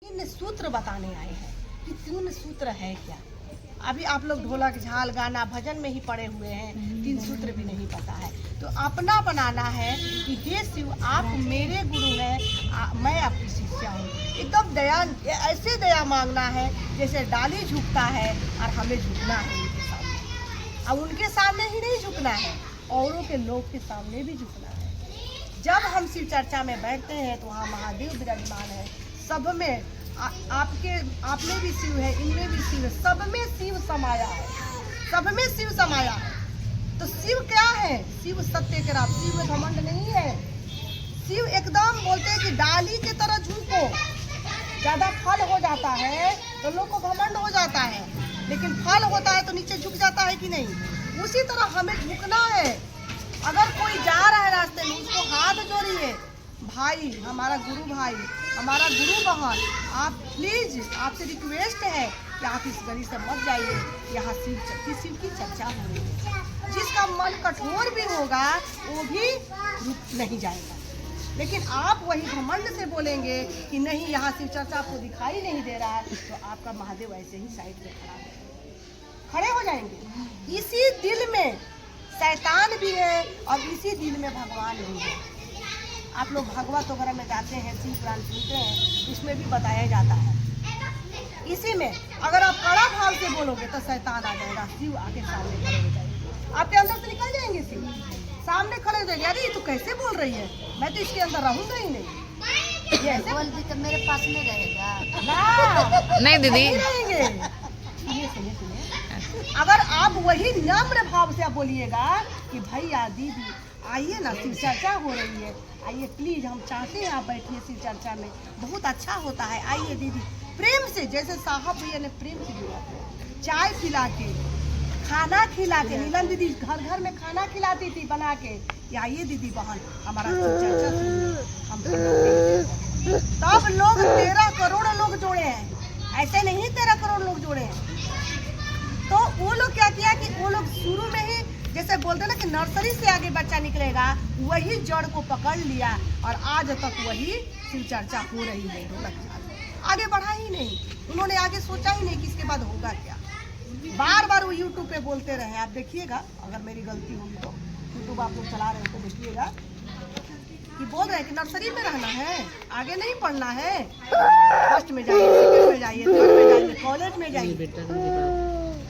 तीन सूत्र बताने आए हैं कि तीन सूत्र है क्या। अभी आप लोग ढोलक झाल गाना भजन में ही पड़े हुए हैं, तीन सूत्र भी नहीं पता है। तो अपना बनाना है कि हे शिव आप मेरे गुरु हैं, मैं आपकी शिष्या हूँ। एकदम दया, ऐसे दया मांगना है जैसे डाली झुकता है और हमें झुकना है उनके सामने। अब उनके सामने ही नहीं झुकना है, औरों के लोग के सामने भी झुकना है। जब हम शिव चर्चा में बैठते हैं तो वहाँ महादेव विराजमान है। सब में आप में भी शिव है, इनमें भी शिव है, सब में शिव समाया है, सब में शिव समाया है। तो शिव क्या है? शिव सत्य के राम, शिव में घमंड नहीं है। शिव एकदम बोलते हैं कि डाली की तरह झुको। ज्यादा फल हो जाता है तो लोग को घमंड हो जाता है, लेकिन फल होता है तो नीचे झुक जाता है कि नहीं। उसी तरह हमें झुकना है। अगर कोई जा रहा है रास्ते में उसको हाथ जोड़िए, भाई हमारा गुरु भाई, हमारा गुरु बहन, आप प्लीज आपसे रिक्वेस्ट है कि आप इस गली से मत जाइए, यहाँ शिव की चर्चा हो रही है। जिसका मन कठोर भी होगा वो भी रुक नहीं जाएगा। लेकिन आप वही घमंड से बोलेंगे कि नहीं यहाँ शिव चर्चा आपको दिखाई नहीं दे रहा है, तो आपका महादेव ऐसे ही साइड में खड़े हो जाएंगे। इसी दिल में शैतान भी है और इसी दिल में भगवान भी है। आप लोग भागवत वगैरह में जाते हैं, शिव पुराण सुनते हैं, इसमें भी बताया जाता है। इसी में अगर आप कड़ा भाव से बोलोगे तो शैतान आ जाएगा, शिव आके सामने खड़े हो जाएंगे, आपके अंदर से निकल जाएंगे। शिव सामने खड़े हो जाएंगे, अरे तू कैसे बोल रही है, मैं तो इसके अंदर रहूंगा ही नहीं। ये ऐसे बोल दी तो मेरे पास नहीं रहेगा ना, नहीं दीदी रहेंगे। सुनिए, अगर आप वही नम्र भाव से आप बोलिएगा कि भैया दीदी आइए ना, शिव चर्चा हो रही है, आइए प्लीज, हम चाहते हैं आप बैठिए शिव चर्चा में, बहुत अच्छा होता है, आइए दीदी। प्रेम से, जैसे साहब भैया ने प्रेम से दिया, चाय पिला के, खाना खिला के, नीलम दीदी घर घर में खाना खिलाती थी बना के, आइए दीदी बहन हमारा शिव चर्चा सुनिए, हम तब लोग 13 करोड़ लोग जोड़े हैं, ऐसे नहीं 13 करोड़ लोग जोड़े हैं। तो वो लोग क्या किया कि वो लोग शुरू में ही जैसे बोलते हैं ना कि नर्सरी से आगे बच्चा निकलेगा, वही जड़ को पकड़ लिया और आज तक वही शिव चर्चा हो रही है। आगे बढ़ा ही नहीं, उन्होंने आगे सोचा ही नहीं कि इसके बाद होगा क्या। बार बार वो यूट्यूब पे बोलते रहे, आप देखिएगा, अगर मेरी गलती होगी तो यूट्यूब आप लोग चला रहे हो तो देखिएगा कि बोल रहे हैं कि नर्सरी में रहना है, आगे नहीं पढ़ना है, फर्स्ट में जाइए, सेकंड में जाइए, थर्ड में जाइए, कॉलेज में जाइए।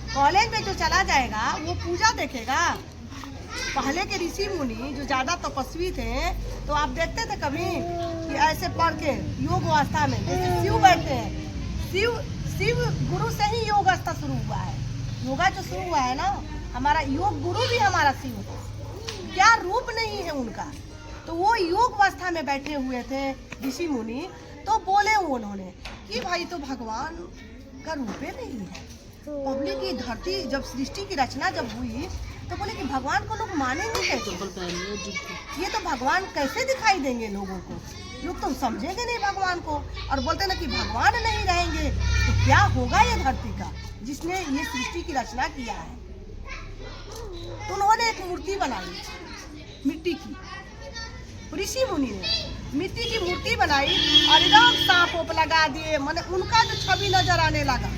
कॉलेज में जो चला जाएगा वो पूजा देखेगा। पहले के ऋषि मुनि जो ज्यादा तपस्वी थे, तो आप देखते थे कभी कि ऐसे पढ़ के योग अवस्था में जैसे शिव बैठते हैं, शिव गुरु से ही योग अवस्था शुरू हुआ है। योगा जो शुरू हुआ है ना, हमारा योग गुरु भी हमारा शिव है, क्या रूप नहीं है उनका। तो वो योग अवस्था में बैठे हुए थे ऋषि मुनि, तो बोले उन्होंने कि भाई तो भगवान का रूपे नहीं है। पब्लिक की धरती जब सृष्टि की रचना जब हुई तो बोले कि भगवान को लोग मानेंगे कैसे, ये तो भगवान कैसे दिखाई देंगे लोगों को, लोग तो समझेंगे नहीं भगवान को। और बोलते ना कि भगवान नहीं रहेंगे तो क्या होगा ये धरती का, जिसने ये सृष्टि की रचना किया है। तो उन्होंने एक मूर्ति बनाई मिट्टी की, ऋषि मुनि ने मिट्टी की मूर्ति बनाई और एकदम सांप ओप लगा दिए, मैंने उनका जो छवि नजर आने लगा,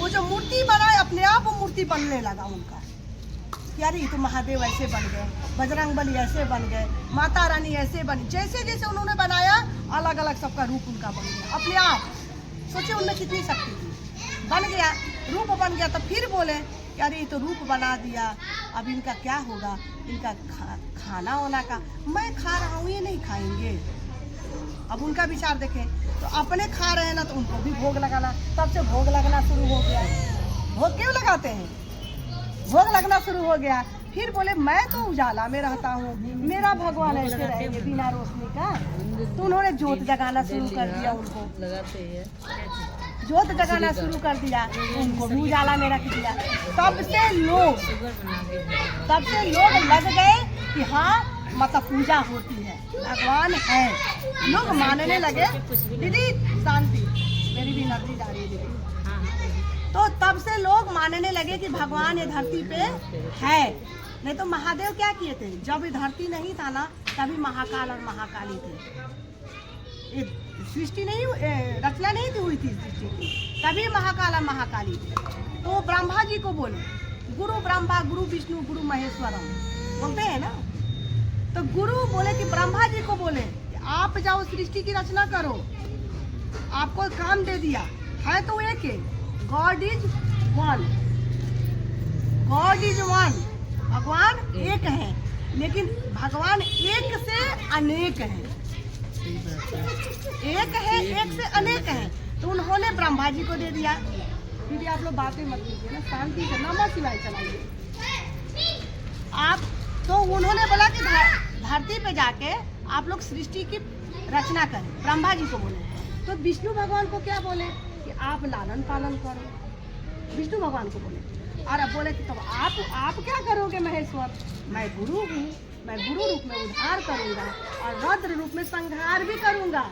वो जो मूर्ति बनाए अपने आप वो मूर्ति बनने लगा उनका। यार ये तो महादेव ऐसे बन गए, बजरंगबली ऐसे बन गए, माता रानी ऐसे बनी, जैसे जैसे उन्होंने बनाया अलग अलग सबका रूप उनका बन गया अपने आप। सोचे उनमें कितनी शक्ति थी, बन गया रूप बन गया। तो फिर बोले यार ये तो रूप बना दिया, अब इनका क्या होगा, इनका खाना होना का, मैं खा रहा हूँ ये नहीं खाएंगे। अब उनका विचार देखें, तो अपने खा रहे हैं ना तो उनको भी भोग लगाना, तब से भोग लगना शुरू हो गया। भोग क्यों लगाते हैं, भोग लगना शुरू हो गया। फिर बोले मैं तो उजाला में रहता हूँ, मेरा भगवान ऐसे रहेंगे बिना रोशनी का। तो उन्होंने जोत जगाना शुरू कर दिया, उनको जोत जगाना शुरू कर दिया, उनको भी उजाला में रख दिया। तब से लोग लग गए कि हाँ मतलब पूजा होती है, भगवान है, लोग मानने लगे। दीदी शांति, मेरी भी एनर्जी जा रही है दीदी। तो तब से लोग मानने लगे कि भगवान ये धरती पे है। नहीं तो महादेव क्या किए थे, जब ये धरती नहीं था ना तभी महाकाल और महाकाली थे, ये सृष्टि नहीं रचना नहीं थी। थी सृष्टि की, तभी महाकाला महाकाली थी। तो ब्रह्मा जी को बोले गुरु ब्रह्मा गुरु विष्णु गुरु महेश्वरम बोलते हैं ना। तो गुरु बोले कि ब्रह्मा जी को बोले कि आप जाओ सृष्टि की रचना करो, आपको काम दे दिया है तो एक है, God is one, God is one, भगवान एक है, लेकिन भगवान एक से अनेक है, एक है एक से अनेक है। तो उन्होंने ब्रह्मा जी को दे दिया। दीदी आप लोग बातें मत कीजिए ना, शांति से नमः शिवाय चलाइए आप। तो उन्होंने बोला कि धरती पे जाके आप लोग सृष्टि की रचना करें, ब्रह्मा जी को बोले। तो विष्णु भगवान को क्या बोले कि आप लालन पालन करो, विष्णु भगवान को बोले। और अब बोले कि तब आप क्या करोगे महेश्वर? मैं गुरु हूँ, मैं गुरु रूप में उद्धार करूंगा और रुद्र रूप में संहार भी करूंगा।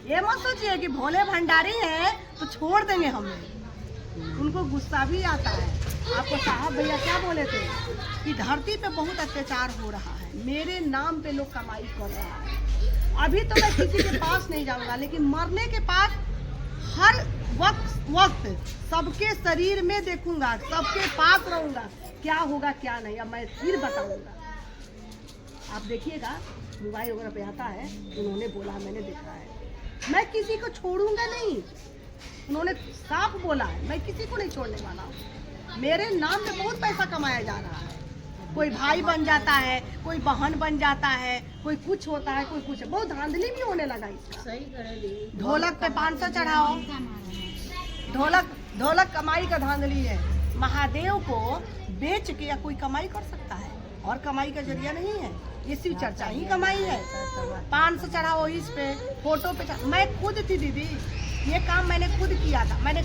ये मत सोचिए कि भोले भंडारी हैं तो छोड़ देंगे हमें, उनको गुस्सा भी आता है। आपको साहब भैया क्या बोले थे कि धरती पे बहुत अत्याचार हो रहा है, मेरे नाम पे लोग कमाई कर रहा है। अभी तो मैं किसी के पास नहीं जाऊंगा, लेकिन मरने के बाद हर वक्त सबके शरीर में देखूंगा, सबके पास रहूंगा, क्या होगा क्या नहीं, अब मैं फिर बताऊंगा। आप देखिएगा मोबाइल वगैरह पे आता है, उन्होंने बोला, मैंने देखा है, मैं किसी को छोड़ूंगा नहीं। उन्होंने साफ बोला है, मैं किसी को नहीं छोड़ने वाला हूँ। मेरे नाम पे बहुत पैसा कमाया जा रहा है, कोई भाई बन जाता है, कोई बहन बन जाता है, कोई कुछ होता है, कोई कुछ, बहुत धांधली भी होने लगा इसका। सही करे, ढोलक पे 500 चढ़ाओ, ढोलक कमाई का धांधली है। महादेव को बेच के या कोई कमाई कर सकता है, और कमाई का जरिया नहीं है, ये सिर्फ चर्चा ही कमाई है। 500 चढ़ाओ इस पे, फोटो पे मैं खुद थी दीदी, ये काम मैंने खुद किया था, मैंने